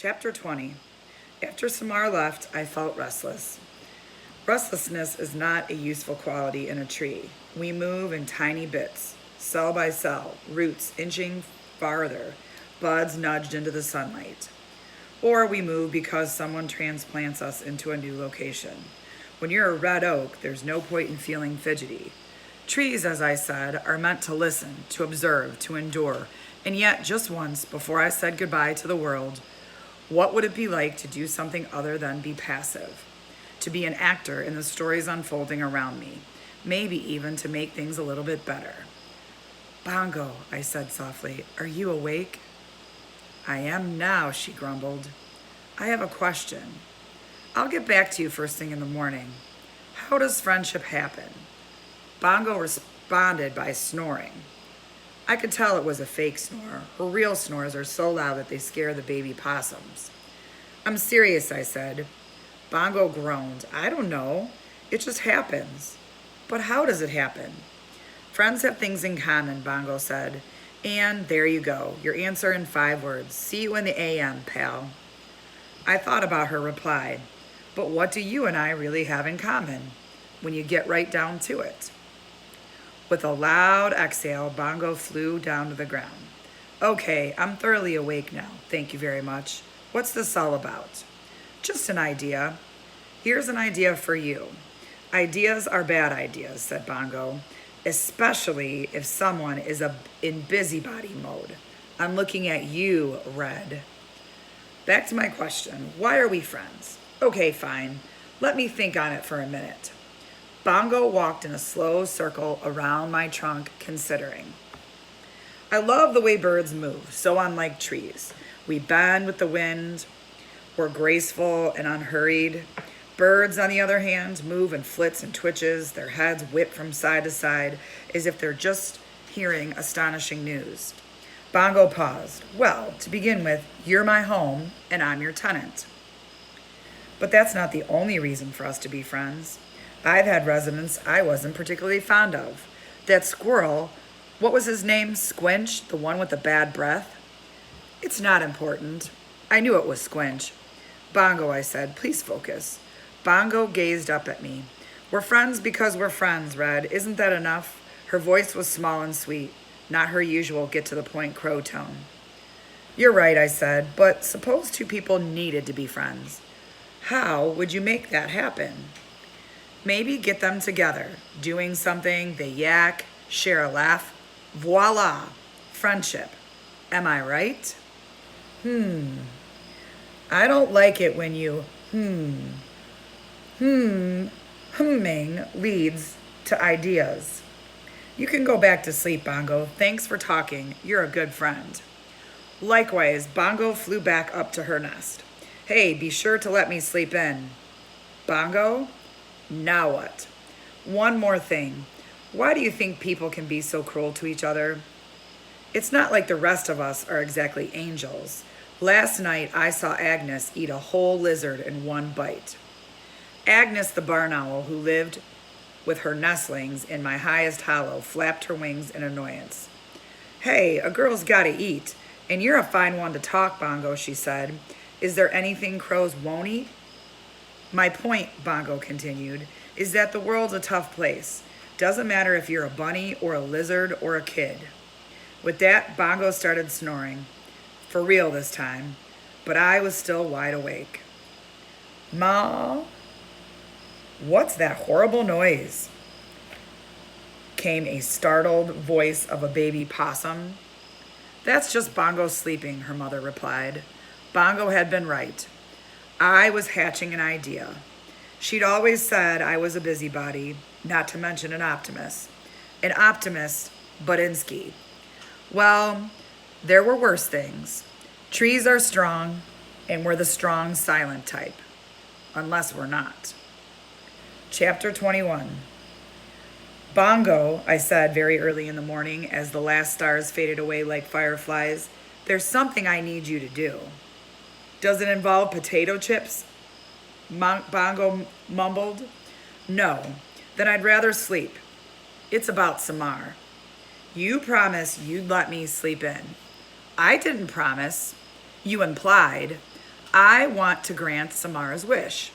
Chapter 20. After Samar left, I felt restless. Restlessness is not a useful quality in a tree. We move in tiny bits, cell by cell, roots inching farther, buds nudged into the sunlight. Or we move because someone transplants us into a new location. When you're a red oak, there's no point in feeling fidgety. Trees, as I said, are meant to listen, to observe, to endure. And yet, just once, before I said goodbye to the world, what would it be like to do something other than be passive? To be an actor in the stories unfolding around me, maybe even to make things a little bit better. Bongo, I said softly, are you awake? I am now, she grumbled. I have a question. I'll get back to you first thing in the morning. How does friendship happen? Bongo responded by snoring. I could tell it was a fake snore. Her real snores are so loud that they scare the baby possums. I'm serious, I said. Bongo groaned. I don't know. It just happens. But how does it happen? Friends have things in common, Bongo said. And there you go. Your answer in 5 words. See you in the AM, pal. I thought about her reply. But what do you and I really have in common when you get right down to it? With a loud exhale, Bongo flew down to the ground. Okay, I'm thoroughly awake now. Thank you very much. What's this all about? Just an idea. Here's an idea for you. Ideas are bad ideas, said Bongo, especially if someone is in busybody mode. I'm looking at you, Red. Back to my question. Why are we friends? Okay, fine. Let me think on it for a minute. Bongo walked in a slow circle around my trunk, considering. I love the way birds move, so unlike trees. We bend with the wind. We're graceful and unhurried. Birds, on the other hand, move in flits and twitches, their heads whip from side to side, as if they're just hearing astonishing news. Bongo paused. Well, to begin with, you're my home, and I'm your tenant. But that's not the only reason for us to be friends. I've had residents I wasn't particularly fond of. That squirrel, what was his name? Squinch, the one with the bad breath? It's not important. I knew it was Squinch. Bongo, I said, please focus. Bongo gazed up at me. We're friends because we're friends, Red. Isn't that enough? Her voice was small and sweet, not her usual get-to-the-point crow tone. You're right, I said, but suppose 2 people needed to be friends. How would you make that happen? Maybe get them together, doing something, they yak, share a laugh. Voila, friendship. Am I right? I don't like it when you humming leads to ideas. You can go back to sleep, Bongo. Thanks for talking. You're a good friend. Likewise, Bongo flew back up to her nest. Hey, be sure to let me sleep in. Bongo? Now what? One more thing. Why do you think people can be so cruel to each other? It's not like the rest of us are exactly angels. Last night, I saw Agnes eat a whole lizard in one bite. Agnes, the barn owl who lived with her nestlings in my highest hollow, flapped her wings in annoyance. Hey, a girl's gotta eat, and you're a fine one to talk, Bongo, she said. Is there anything crows won't eat? My point, Bongo continued, is that the world's a tough place. Doesn't matter if you're a bunny or a lizard or a kid. With that, Bongo started snoring. For real this time, but I was still wide awake. Ma? What's that horrible noise? Came a startled voice of a baby possum. That's just Bongo sleeping, her mother replied. Bongo had been right. I was hatching an idea. She'd always said I was a busybody, not to mention an optimist. An optimist, Budinsky. Well, there were worse things. Trees are strong, and we're the strong, silent type. Unless we're not. Chapter 21. Bongo, I said very early in the morning as the last stars faded away like fireflies, there's something I need you to do. Does it involve potato chips? Bongo mumbled. No, then I'd rather sleep. It's about Samar. You promised you'd let me sleep in. I didn't promise. You implied. I want to grant Samara's wish.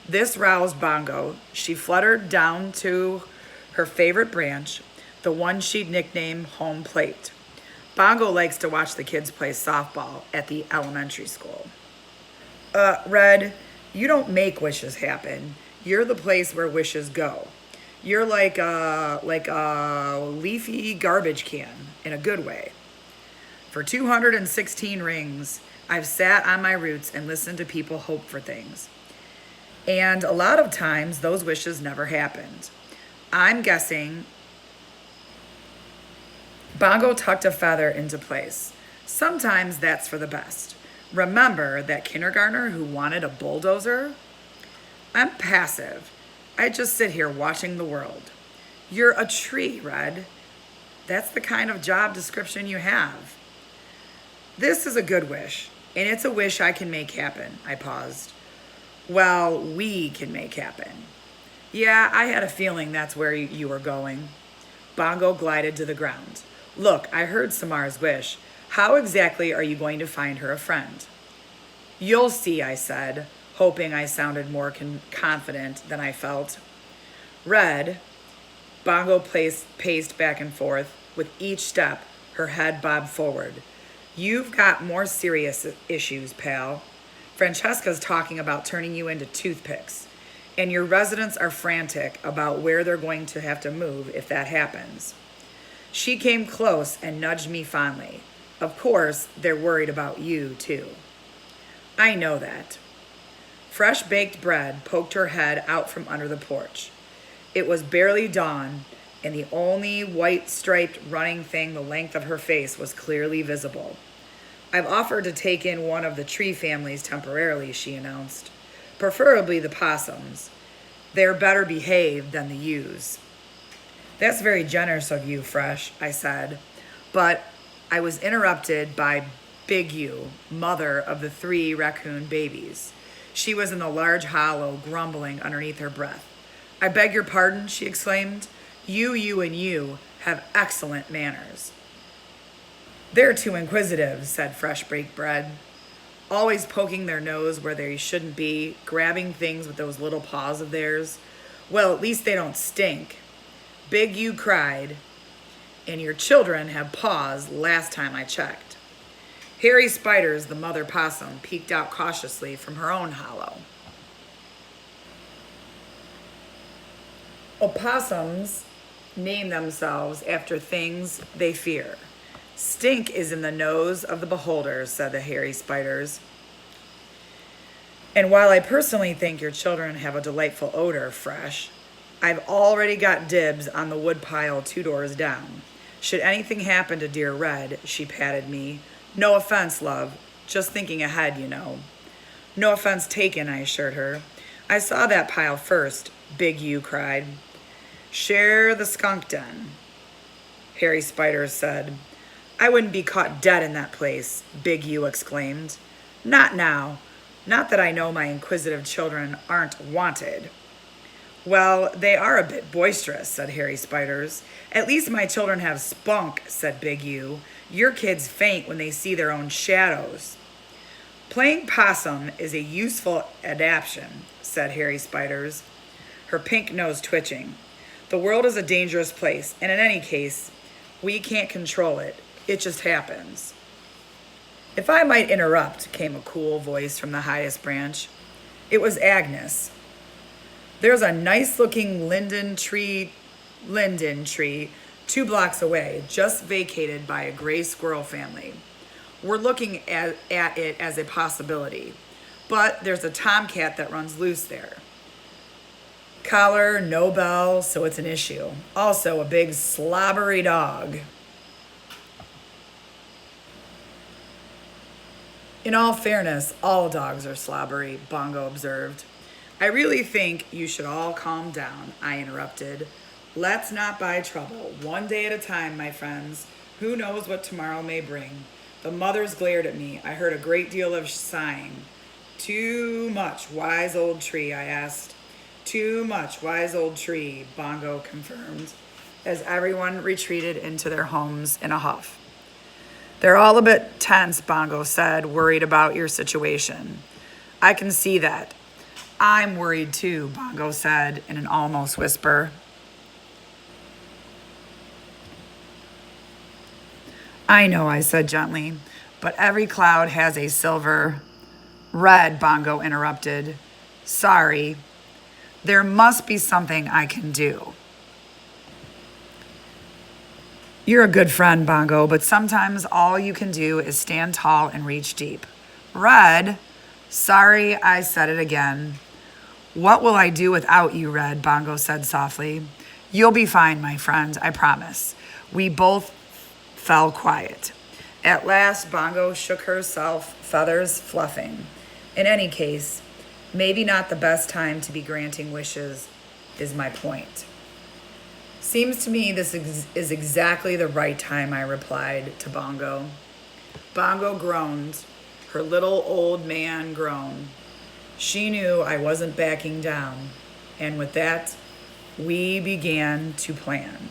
This roused Bongo. She fluttered down to her favorite branch, the one she'd nicknamed home plate. Bongo likes to watch the kids play softball at the elementary school. Red, you don't make wishes happen. You're the place where wishes go. You're like a leafy garbage can in a good way. For 216 rings, I've sat on my roots and listened to people hope for things. And a lot of times, those wishes never happened. I'm guessing Bongo tucked a feather into place. Sometimes that's for the best. Remember that kindergartner who wanted a bulldozer? I'm passive. I just sit here watching the world. You're a tree, Red. That's the kind of job description you have. This is a good wish, and it's a wish I can make happen. I paused. Well, we can make happen. Yeah, I had a feeling that's where you were going. Bongo glided to the ground. Look, I heard Samara's wish. How exactly are you going to find her a friend? You'll see, I said, hoping I sounded more confident than I felt. Red, Bongo paced back and forth. With each step, her head bobbed forward. You've got more serious issues, pal. Francesca's talking about turning you into toothpicks, and your residents are frantic about where they're going to have to move if that happens. She came close and nudged me fondly. Of course, they're worried about you, too. I know that. Fresh baked bread poked her head out from under the porch. It was barely dawn, and the only white striped running thing the length of her face was clearly visible. I've offered to take in one of the tree families temporarily, she announced. Preferably the possums. They're better behaved than the ewes. That's very generous of you, Fresh, I said, but I was interrupted by Big Ewe, mother of the 3 raccoon babies. She was in the large hollow, grumbling underneath her breath. I beg your pardon, she exclaimed. You, and you have excellent manners. They're too inquisitive, said Fresh Baked Bread. Always poking their nose where they shouldn't be, grabbing things with those little paws of theirs. Well, at least they don't stink. Big Ewe cried, and your children have paws last time I checked. Harry Spiders, the mother possum, peeked out cautiously from her own hollow. Opossums name themselves after things they fear. Stink is in the nose of the beholder, said the hairy spiders. And while I personally think your children have a delightful odor, Fresh, I've already got dibs on the woodpile 2 doors down. Should anything happen to dear Red, she patted me. No offense, love. Just thinking ahead, you know. No offense taken, I assured her. I saw that pile first, Big Ewe cried. Share the skunk den, Harry Spiders said. I wouldn't be caught dead in that place, Big Ewe exclaimed. Not now. Not that I know my inquisitive children aren't wanted. Well, they are a bit boisterous, said Harry Spiders. At least my children have spunk, said Big Ewe. Your kids faint when they see their own shadows. Playing possum is a useful adaptation, said Harry Spiders, her pink nose twitching. The world is a dangerous place, and in any case, we can't control it. It just happens. If I might interrupt, came a cool voice from the highest branch. It was Agnes. There's a nice-looking linden tree 2 blocks away, just vacated by a gray squirrel family. We're looking at it as a possibility, but there's a tomcat that runs loose there. Collar, no bell, so it's an issue. Also, a big slobbery dog. In all fairness, all dogs are slobbery, Bongo observed. I really think you should all calm down, I interrupted. Let's not buy trouble. One day at a time, my friends. Who knows what tomorrow may bring? The mothers glared at me. I heard a great deal of sighing. Too much, wise old tree, I asked. Too much, wise old tree, Bongo confirmed, as everyone retreated into their homes in a huff. They're all a bit tense, Bongo said, worried about your situation. I can see that. I'm worried too, Bongo said in an almost whisper. I know, I said gently, but every cloud has a silver. Red, Bongo interrupted. Sorry. There must be something I can do. You're a good friend, Bongo, but sometimes all you can do is stand tall and reach deep. Red, sorry, I said it again. What will I do without you, Red? Bongo said softly. You'll be fine, my friend, I promise. We both fell quiet. At last, Bongo shook herself, feathers fluffing. In any case, maybe not the best time to be granting wishes is my point. Seems to me this is exactly the right time, I replied to Bongo. Bongo groaned, her little old man groan. She knew I wasn't backing down, and with that, we began to plan.